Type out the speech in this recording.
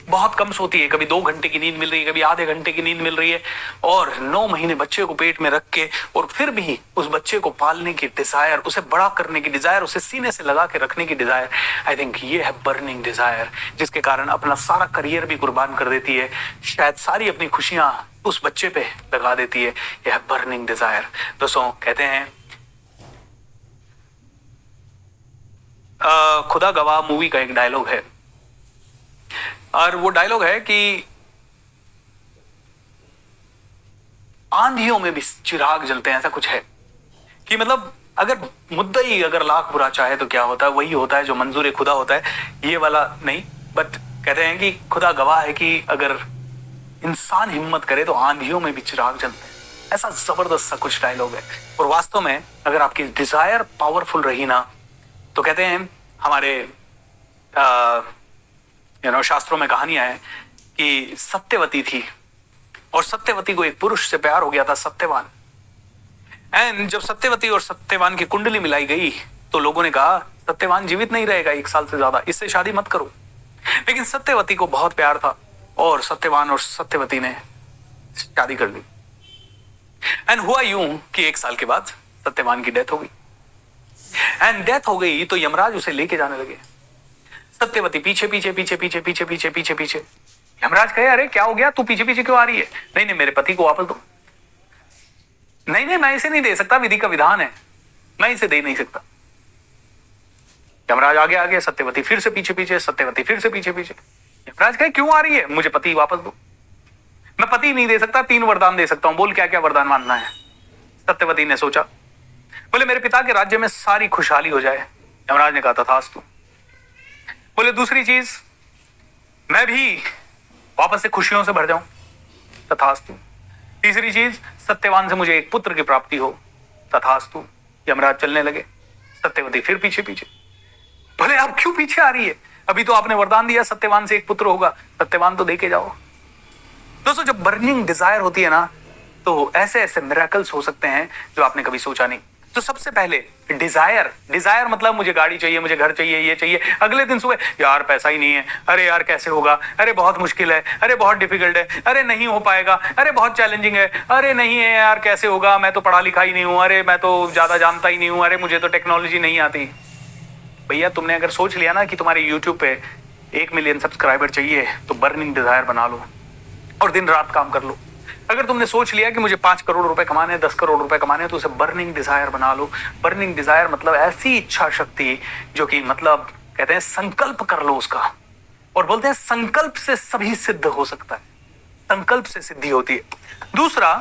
बहुत कम सोती है, कभी 2 घंटे की नींद मिल रही है, कभी आधे घंटे की नींद मिल रही है, और 9 महीने बच्चे को पेट में रख के, और फिर भी उस बच्चे को पालने की डिजायर, उसे बड़ा करने की डिजायर, उसे सीने से लगा के रखने की डिजायर, आई थिंक ये है बर्निंग डिजायर, जिसके कारण अपना सारा करियर भी कुर्बान कर देती है, शायद सारी अपनी खुशियां उस बच्चे पे लगा देती है। यह है बर्निंग डिजायर। दोस्तों कहते हैं खुदा गवाह मूवी का एक डायलॉग है, और वो डायलॉग है कि आंधियों में भी चिराग जलते हैं, ऐसा कुछ है कि मतलब अगर मुद्दई अगर लाख बुरा चाहे तो क्या होता है, वही होता है जो मंजूर खुदा होता है। ये वाला नहीं, बट कहते हैं कि खुदा गवाह है कि अगर इंसान हिम्मत करे तो आंधियों में भी चिराग जलते हैं। ऐसा जबरदस्त सा कुछ डायलॉग है, और वास्तव में अगर आपकी डिजायर पावरफुल रही ना, तो कहते हैं हमारे शास्त्रों में कहानियां हैं कि सत्यवती थी, और सत्यवती को एक पुरुष से प्यार हो गया था, सत्यवान। एंड जब सत्यवती और सत्यवान की कुंडली मिलाई गई तो लोगों ने कहा सत्यवान जीवित नहीं रहेगा 1 साल से ज्यादा, इससे शादी मत करो। लेकिन सत्यवती को बहुत प्यार था, और सत्यवान और सत्यवती ने शादी कर ली। एंड हुआ यूं कि 1 साल के बाद सत्यवान की डेथ हो गई। एंड डेथ हो गई तो यमराज उसे लेके जाने लगे। सत्यवती पीछे पीछे पीछे पीछे पीछे पीछे पीछे पीछे। यमराज कहे अरे क्या हो गया, तू पीछे पीछे क्यों आ रही है? नहीं नहीं, मेरे पति को वापस दो। नहीं नहीं, मैं इसे नहीं दे सकता, विधि का विधान है, मैं इसे दे नहीं सकता। यमराज आगे आगे, सत्यवती फिर से पीछे पीछे, सत्यवती फिर से पीछे पीछे। यमराज कहे क्यों आ रही है? मुझे पति वापस दो। मैं पति नहीं दे सकता, 3 वरदान दे सकता हूं, बोल क्या क्या वरदान मानना है। सत्यवती ने सोचा, बोले मेरे पिता के राज्य में सारी खुशहाली हो जाए। यमराज ने कहा तथास्तु। बोले दूसरी चीज, मैं भी वापस से खुशियों से भर जाऊं। तथास्तु। तीसरी चीज, सत्यवान से मुझे एक पुत्र की प्राप्ति हो। तथास्तु। यमराज चलने लगे, सत्यवती फिर पीछे पीछे। बोले आप क्यों पीछे आ रही है? अभी तो आपने वरदान दिया सत्यवान से एक पुत्र होगा, सत्यवान तो देके जाओ। दोस्तों जब बर्निंग डिजायर होती है ना, तो ऐसे ऐसे मिरेकल्स हो सकते हैं जो आपने कभी सोचा नहीं। तो सबसे पहले डिजायर मतलब मुझे गाड़ी चाहिए, मुझे घर चाहिए, ये चाहिए। अगले दिन सुबह यार पैसा ही नहीं है, अरे यार कैसे होगा, अरे बहुत मुश्किल है, अरे बहुत डिफिकल्ट है, अरे नहीं हो पाएगा, अरे बहुत चैलेंजिंग है, अरे नहीं है यार कैसे होगा, मैं तो पढ़ा लिखा ही नहीं हूं, अरे मैं तो ज्यादा जानता ही नहीं हूं, अरे मुझे तो टेक्नोलॉजी नहीं आती। भैया तुमने अगर सोच लिया ना कि तुम्हारे यूट्यूब पे 1 मिलियन सब्सक्राइबर चाहिए, तो बर्निंग डिजायर बना लो और दिन रात काम कर लो। अगर तुमने सोच लिया कि मुझे 5 करोड़ रुपए कमाने, 10 करोड़ रुपए कमाने, तो उसे बर्निंग डिजायर बना लो। बर्निंग डिजायर मतलब ऐसी इच्छा शक्ति जो कि मतलब कहते हैं संकल्प कर लो उसका, और बोलते हैं संकल्प से सभी सिद्ध हो सकता है, संकल्प से सिद्धि होती है। दूसरा,